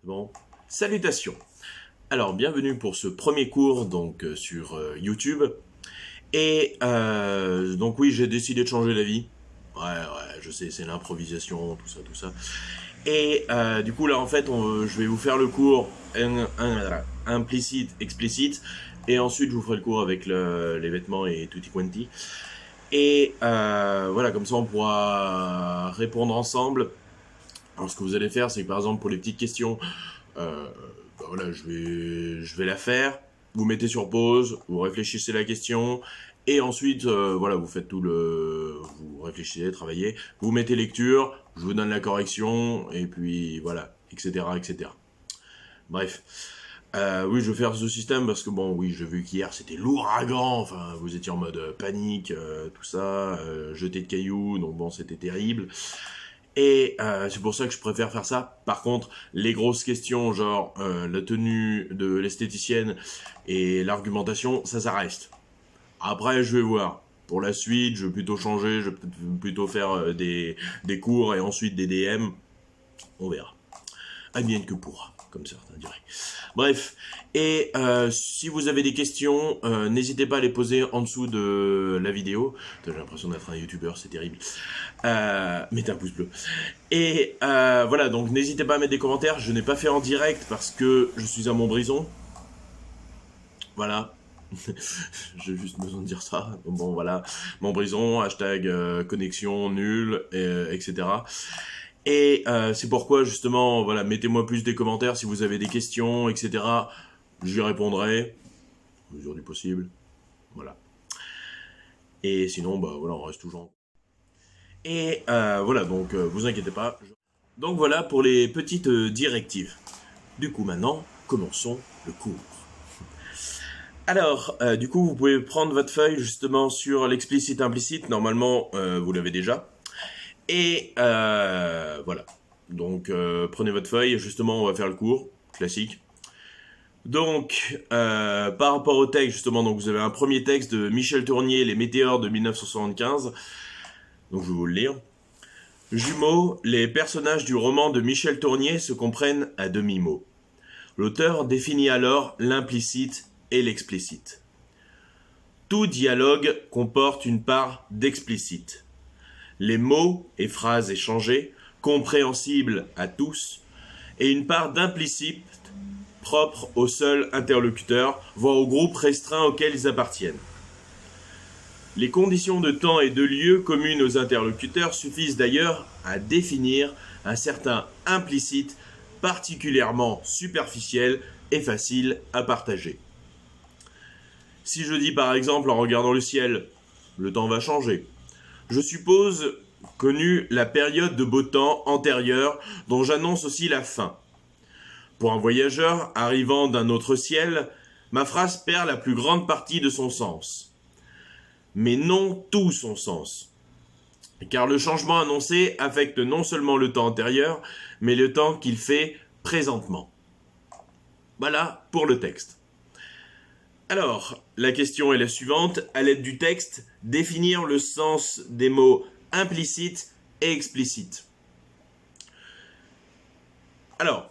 Bon, salutations. Alors, bienvenue pour ce premier cours donc sur YouTube. Et donc oui, j'ai décidé de changer d'avis. Ouais, je sais, c'est l'improvisation, tout ça. Et du coup, là, en fait, je vais vous faire le cours implicite, explicite. Et ensuite, je vous ferai le cours avec les vêtements et tutti quanti. Et voilà, comme ça, on pourra répondre ensemble. Alors, ce que vous allez faire, c'est que par exemple, pour les petites questions, voilà, je vais la faire. Vous mettez sur pause, vous réfléchissez à la question, et ensuite, voilà, vous faites vous réfléchissez, travaillez, vous mettez lecture, je vous donne la correction, et puis voilà, etc., etc. Bref. Oui, je vais faire ce système parce que bon, oui, j'ai vu qu'hier c'était l'ouragan, enfin, vous étiez en mode panique, tout ça, jeté de cailloux, donc bon, c'était terrible. Et c'est pour ça que je préfère faire ça. Par contre, les grosses questions, genre la tenue de l'esthéticienne et l'argumentation, ça reste. Après, je vais voir. Pour la suite, je vais plutôt changer, je vais plutôt faire des cours et ensuite des DM. On verra. Advienne que pourra, comme certains diraient. Bref, et si vous avez des questions, n'hésitez pas à les poser en dessous de la vidéo. J'ai l'impression d'être un youtubeur, c'est terrible. Mettez un pouce bleu. Et voilà, donc n'hésitez pas à mettre des commentaires. Je n'ai pas fait en direct parce que je suis à Montbrison. Voilà. J'ai juste besoin de dire ça. Bon, voilà. Montbrison, hashtag connexion nulle, etc. Et c'est pourquoi, justement, voilà, mettez-moi plus des commentaires si vous avez des questions, etc. J'y répondrai, à mesure du possible. Voilà. Et sinon, bah voilà, on reste toujours. Et voilà, donc vous inquiétez pas. Donc voilà pour les petites directives. Du coup, maintenant, commençons le cours. Alors, du coup, vous pouvez prendre votre feuille justement sur l'explicite implicite. Normalement, vous l'avez déjà. Et voilà. Donc, prenez votre feuille. Justement, on va faire le cours classique. Donc, par rapport au texte, justement, donc vous avez un premier texte de Michel Tournier, Les Météores de 1975. Donc, je vais vous le lire. Jumeaux, les personnages du roman de Michel Tournier se comprennent à demi-mot. L'auteur définit alors l'implicite et l'explicite. Tout dialogue comporte une part d'explicite. Les mots et phrases échangées, compréhensibles à tous, et une part d'implicite propre au seul interlocuteur, voire au groupe restreint auquel ils appartiennent. Les conditions de temps et de lieu communes aux interlocuteurs suffisent d'ailleurs à définir un certain implicite particulièrement superficiel et facile à partager. Si je dis par exemple en regardant le ciel, le temps va changer, je suppose connu la période de beau temps antérieure dont j'annonce aussi la fin. Pour un voyageur arrivant d'un autre ciel, ma phrase perd la plus grande partie de son sens. Mais non tout son sens. Car le changement annoncé affecte non seulement le temps antérieur, mais le temps qu'il fait présentement. Voilà pour le texte. Alors, la question est la suivante. À l'aide du texte, définir le sens des mots implicites et explicites. Alors,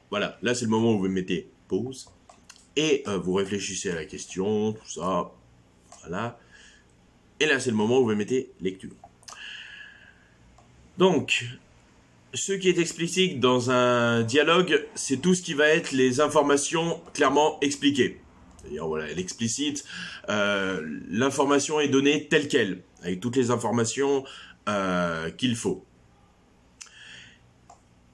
voilà, là c'est le moment où vous mettez pause et vous réfléchissez à la question, tout ça, voilà. Et là c'est le moment où vous mettez lecture. Donc, ce qui est explicite dans un dialogue, c'est tout ce qui va être les informations clairement expliquées. C'est-à-dire, voilà, l'explicite, l'information est donnée telle qu'elle, avec toutes les informations qu'il faut.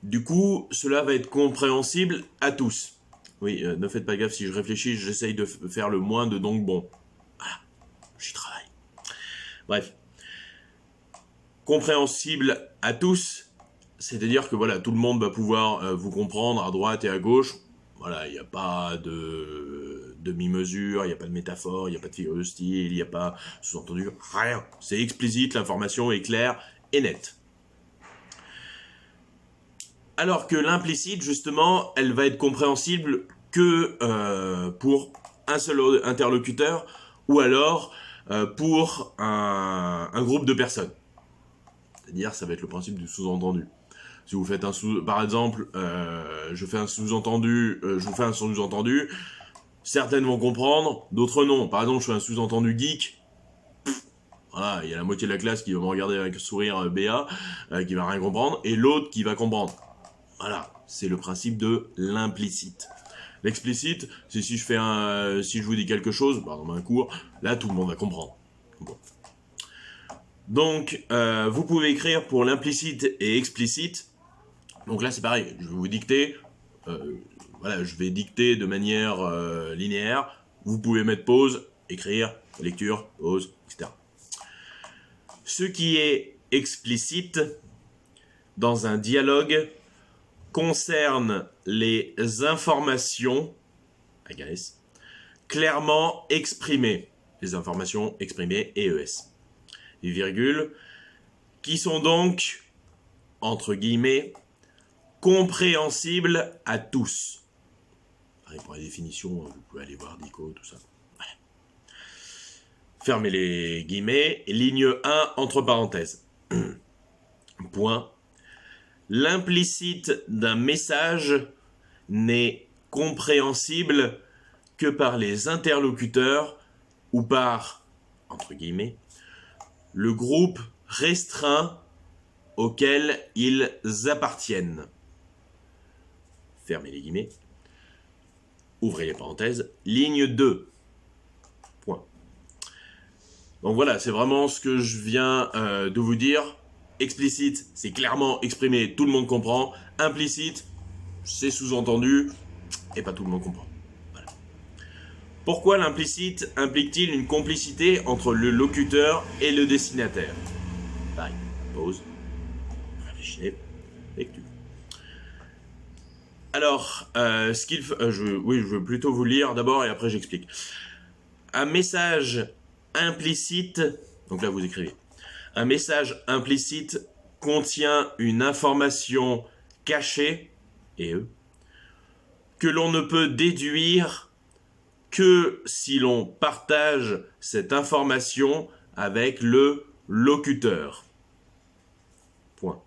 Du coup, cela va être compréhensible à tous. Oui, ne faites pas gaffe, si je réfléchis, j'essaye de faire le moins de donc bon. Voilà, j'y travaille. Bref. Compréhensible à tous, c'est-à-dire que voilà, tout le monde va pouvoir vous comprendre à droite et à gauche. Voilà, il n'y a pas de demi-mesure, il n'y a pas de métaphore, il n'y a pas de figure de style, il n'y a pas sous-entendu, rien. C'est explicite, l'information est claire et nette. Alors que l'implicite, justement, elle va être compréhensible que pour un seul interlocuteur ou alors pour un groupe de personnes. C'est-à-dire, ça va être le principe du sous-entendu. Si vous faites par exemple, je vous fais un sous-entendu, certaines vont comprendre, d'autres non. Par exemple, je fais un sous-entendu geek. Voilà, il y a la moitié de la classe qui va me regarder avec un sourire BA, qui va rien comprendre, et l'autre qui va comprendre. Voilà, c'est le principe de l'implicite. L'explicite, c'est si je vous dis quelque chose, dans un cours, là tout le monde va comprendre. Bon. Donc, vous pouvez écrire pour l'implicite et explicite. Donc là, c'est pareil, je vais vous dicter. Voilà, je vais dicter de manière linéaire. Vous pouvez mettre pause, écrire, lecture, pause, etc. Ce qui est explicite dans un dialogue concerne les informations, clairement exprimées, les informations exprimées ES, les virgules, qui sont donc, entre guillemets, compréhensibles à tous. Pareil, pour la définition, vous pouvez aller voir Dico, tout ça. Voilà. Fermez les guillemets, ligne 1 entre parenthèses. Point. L'implicite d'un message n'est compréhensible que par les interlocuteurs ou par, entre guillemets, le groupe restreint auquel ils appartiennent. Fermez les guillemets. Ouvrez les parenthèses. Ligne 2. Point. Donc voilà, c'est vraiment ce que je viens de vous dire. Explicite, c'est clairement exprimé, tout le monde comprend. Implicite, c'est sous-entendu, et pas tout le monde comprend. Voilà. Pourquoi l'implicite implique-t-il une complicité entre le locuteur et le destinataire? Pareil, pause, réfléchissez, lecture. Alors, je veux plutôt vous lire d'abord et après j'explique. Un message implicite, donc là vous écrivez. Un message implicite contient une information cachée, que l'on ne peut déduire que si l'on partage cette information avec le locuteur. Point.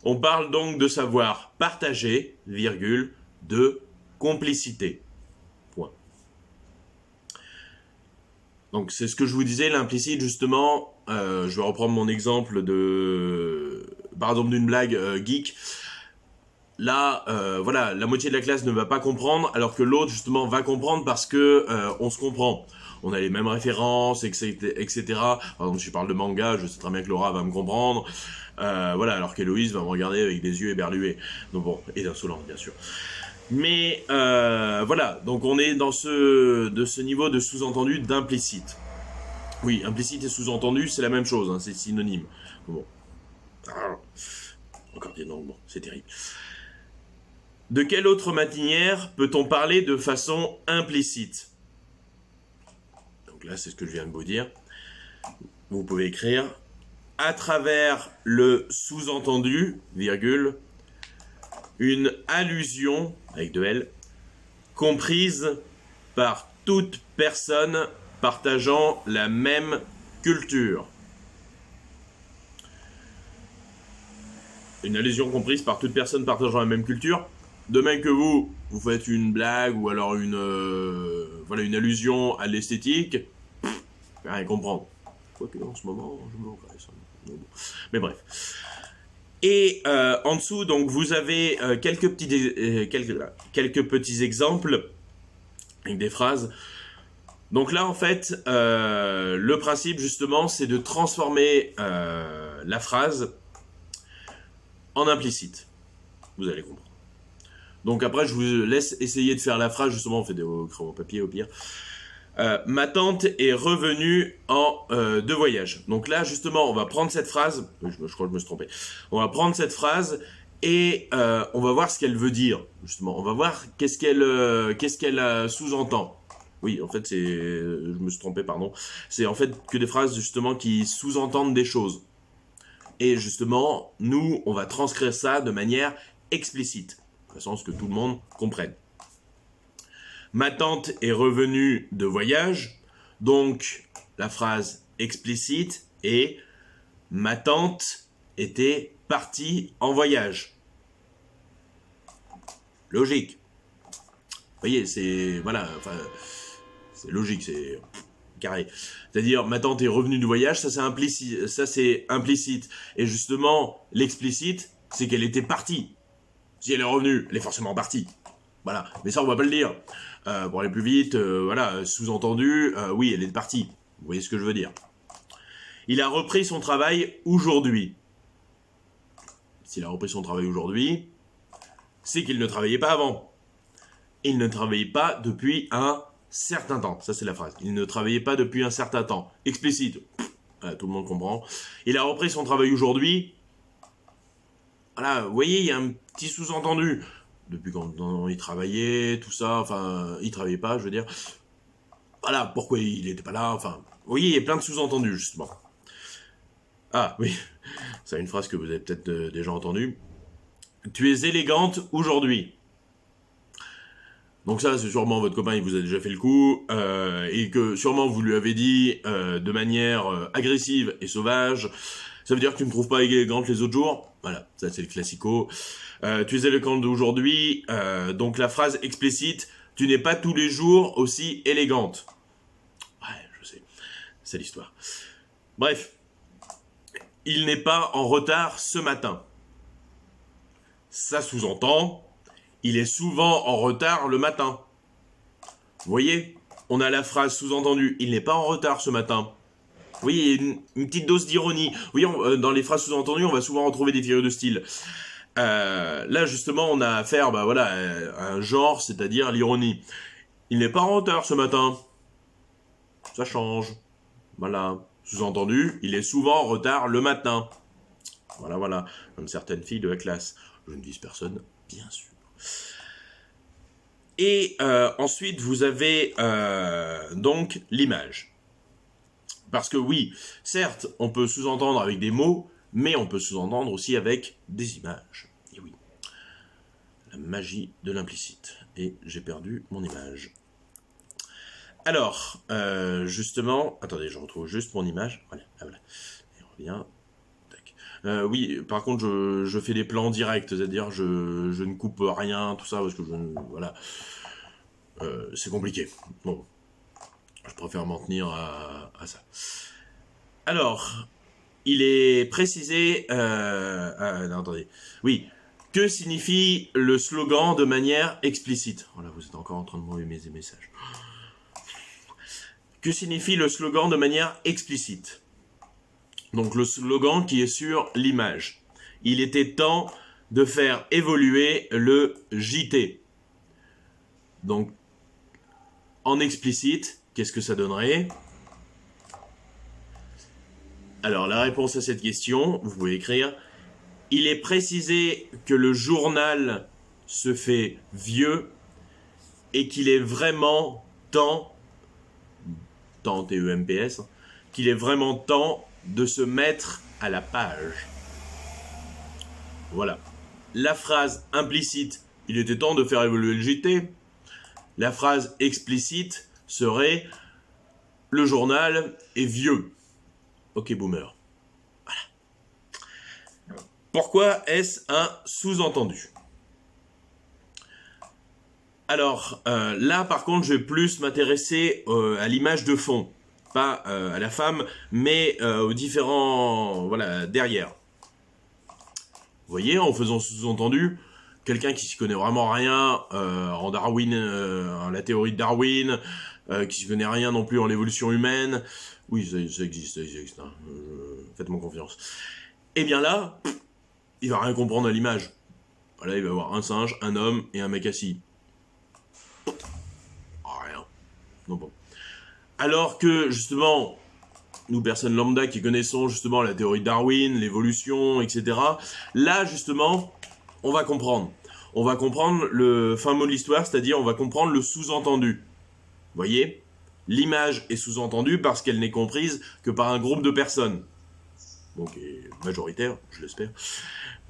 On parle donc de savoir partager, de complicité. Point. Donc c'est ce que je vous disais, l'implicite justement. Je vais reprendre mon exemple par exemple d'une blague geek. Là, voilà, la moitié de la classe ne va pas comprendre, alors que l'autre justement va comprendre parce que on se comprend. On a les mêmes références, etc. Par exemple, si je parle de manga, je sais très bien que Laura va me comprendre. Voilà, alors qu'Héloïse va me regarder avec des yeux éberlués. Donc bon, et insolent, bien sûr. Mais voilà, donc on est dans ce niveau de sous-entendu d'implicite. Oui, implicite et sous-entendu, c'est la même chose, hein, c'est synonyme. Bon. Encore des noms, bon, c'est terrible. De quelle autre manière peut-on parler de façon implicite? Donc là, c'est ce que je viens de vous dire. Vous pouvez écrire à travers le sous-entendu, une allusion, avec deux L, comprise par toute personne partageant la même culture. Une allusion comprise par toute personne partageant la même culture. De même que vous faites une blague ou alors une allusion à l'esthétique, rien comprendre. Quoique en ce moment, je me regrette. Mais bref. Et en dessous, donc vous avez quelques petits exemples avec des phrases. Donc là, en fait, le principe, justement, c'est de transformer la phrase en implicite. Vous allez comprendre. Donc après, je vous laisse essayer de faire la phrase, justement, on fait des crayons papier au pire. Ma tante est revenue de voyage. Donc là, justement, on va prendre cette phrase. Je crois que je me suis trompé. On va prendre cette phrase et on va voir ce qu'elle veut dire, justement. On va voir qu'est-ce qu'elle sous-entend. Oui, en fait, je me suis trompé, pardon. C'est en fait que des phrases, justement, qui sous-entendent des choses. Et justement, nous, on va transcrire ça de manière explicite, de façon à ce que tout le monde comprenne. Ma tante est revenue de voyage, donc la phrase explicite est « Ma tante était parti en voyage. Logique. Vous voyez, c'est... Voilà, enfin... C'est logique, c'est... carré. C'est-à-dire, ma tante est revenue du voyage, ça c'est implicite. Et justement, l'explicite, c'est qu'elle était partie. Si elle est revenue, elle est forcément partie. Voilà, mais ça on va pas le dire. Pour aller plus vite, voilà, sous-entendu, oui, elle est partie. Vous voyez ce que je veux dire. Il a repris son travail aujourd'hui. S'il a repris son travail aujourd'hui, c'est qu'il ne travaillait pas avant. Il ne travaillait pas depuis un certain temps. Ça, c'est la phrase. Il ne travaillait pas depuis un certain temps. Explicite. Tout le monde comprend. Il a repris son travail aujourd'hui. Voilà, vous voyez, il y a un petit sous-entendu. Depuis quand il travaillait, tout ça, enfin, il travaillait pas, je veux dire. Voilà, pourquoi il n'était pas là, enfin... Vous voyez, il y a plein de sous-entendus, justement. Ah, oui, c'est une phrase que vous avez peut-être déjà entendue. Tu es élégante aujourd'hui. Donc ça, c'est sûrement votre copain, il vous a déjà fait le coup, et que sûrement vous lui avez dit de manière agressive et sauvage. Ça veut dire que tu ne trouves pas élégante les autres jours. Voilà, ça c'est le classico. Tu es élégante aujourd'hui, donc la phrase explicite, tu n'es pas tous les jours aussi élégante. Ouais, je sais, c'est l'histoire. Bref, il n'est pas en retard ce matin. Ça sous-entend, il est souvent en retard le matin. Vous voyez, on a la phrase sous-entendue, il n'est pas en retard ce matin. Vous voyez, une petite dose d'ironie. Vous voyez, dans les phrases sous-entendues, on va souvent retrouver des figures de style. Là, justement, on a affaire voilà, à un genre, c'est-à-dire l'ironie. Il n'est pas en retard ce matin. Ça change. Voilà. Sous-entendu, il est souvent en retard le matin. Voilà, voilà. Comme certaines filles de la classe. Je ne vise personne, bien sûr. Et ensuite, vous avez donc l'image. Parce que oui, certes, on peut sous-entendre avec des mots, mais on peut sous-entendre aussi avec des images. Et oui, la magie de l'implicite. Et j'ai perdu mon image. Alors, justement... Attendez, je retrouve juste mon image. Voilà, là, voilà. Et on revient. Tac. Oui, par contre, je fais des plans directs, c'est-à-dire je ne coupe rien, tout ça, parce que voilà. C'est compliqué. Bon, je préfère m'en tenir à ça. Alors, il est précisé... non, attendez. Oui. Que signifie le slogan de manière explicite? Voilà, vous êtes encore en train de m'envoyer mes messages. Que signifie le slogan de manière explicite? Donc, le slogan qui est sur l'image. Il était temps de faire évoluer le JT. Donc, en explicite, qu'est-ce que ça donnerait? Alors, la réponse à cette question, vous pouvez écrire: il est précisé que le journal se fait vieux et qu'il est vraiment temps T-E-M-P-S, qu'il est vraiment temps de se mettre à la page. Voilà. La phrase implicite, il était temps de faire évoluer le JT. La phrase explicite serait: le journal est vieux. Ok, boomer. Voilà. Pourquoi est-ce un sous-entendu? Alors, là, par contre, je vais plus m'intéresser à l'image de fond. Pas à la femme, mais aux différents... Voilà, derrière. Vous voyez, en faisant sous-entendu, quelqu'un qui s'y connaît vraiment rien en Darwin, en la théorie de Darwin, qui s'y connaît rien non plus en l'évolution humaine... Oui, ça existe, hein. Faites-moi confiance. Et bien là, il va rien comprendre à l'image. Voilà, il va avoir un singe, un homme et un mec assis. Rien. Non, bon. Alors que, justement, nous, personnes lambda qui connaissons justement la théorie de Darwin, l'évolution, etc., là, justement, on va comprendre. On va comprendre le fin mot de l'histoire, c'est-à-dire on va comprendre le sous-entendu. Vous voyez ? L'image est sous-entendue parce qu'elle n'est comprise que par un groupe de personnes. Donc, majoritaire, je l'espère.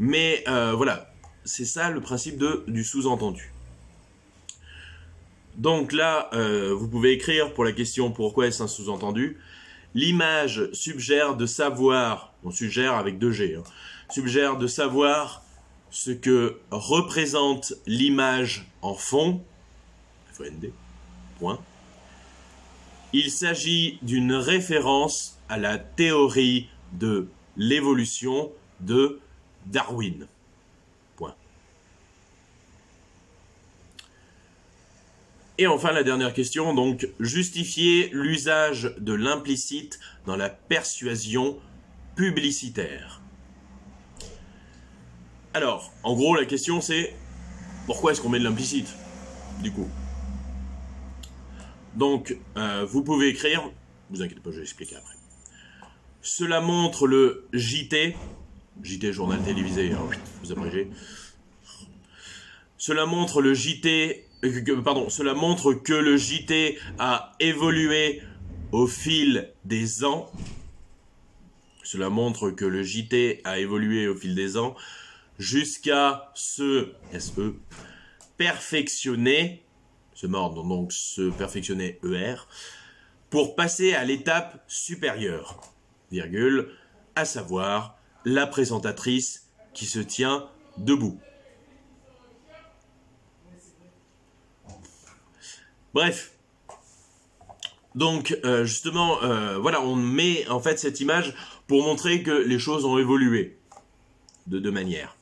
Mais voilà, c'est ça le principe du sous-entendu. Donc là, vous pouvez écrire pour la question « Pourquoi est-ce un sous-entendu ?» L'image suggère de savoir, on suggère avec 2G, suggère de savoir ce que représente l'image en fond, FOND, point. Il s'agit d'une référence à la théorie de l'évolution de Darwin. Point. Et enfin, la dernière question, donc, justifier l'usage de l'implicite dans la persuasion publicitaire. Alors, en gros, la question c'est, pourquoi est-ce qu'on met de l'implicite, du coup? Donc, vous pouvez écrire, vous inquiétez pas, je vais expliquer après. Cela montre le JT, journal télévisé, vous abrégez. Cela montre le JT, cela montre que le JT a évolué au fil des ans. Cela montre que le JT a évolué au fil des ans jusqu'à se perfectionner, se mordre, donc se perfectionner ER, pour passer à l'étape supérieure, virgule, à savoir la présentatrice qui se tient debout. Bref, donc justement, voilà, on met en fait cette image pour montrer que les choses ont évolué de deux manières.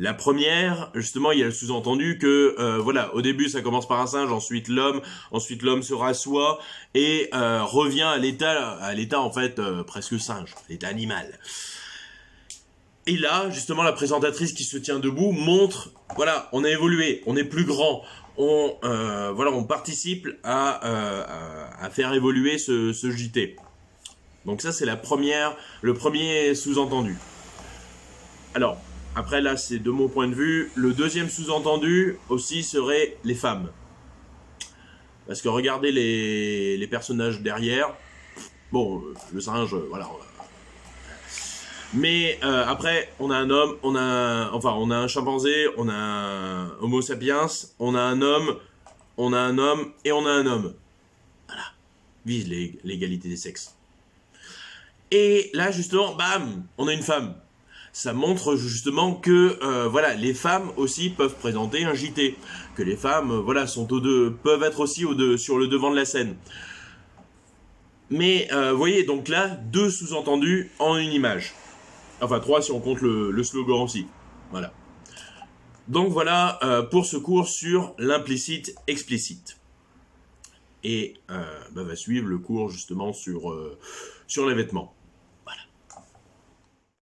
La première, justement, il y a le sous-entendu que, voilà, au début ça commence par un singe, ensuite l'homme se rassoit et revient à l'état en fait presque singe, l'état animal. Et là, justement, la présentatrice qui se tient debout montre, voilà, on a évolué, on est plus grand, on participe à faire évoluer ce JT. Donc ça, c'est le premier sous-entendu. Alors, après là, c'est de mon point de vue. Le deuxième sous-entendu aussi serait les femmes. Parce que regardez les personnages derrière. Bon, le singe, voilà. Mais après, on a un homme, on a un chimpanzé, on a un Homo sapiens, on a un homme et on a un homme. Voilà. Vise l'égalité des sexes. Et là, justement, bam, on a une femme. Ça montre justement que voilà, les femmes aussi peuvent présenter un JT, que les femmes voilà peuvent être aussi sur le devant de la scène. Mais vous voyez, donc là, 2 sous-entendus en une image. Enfin 3 si on compte le slogan aussi. Voilà. Donc voilà pour ce cours sur l'implicite explicite. Et va suivre le cours justement sur les vêtements.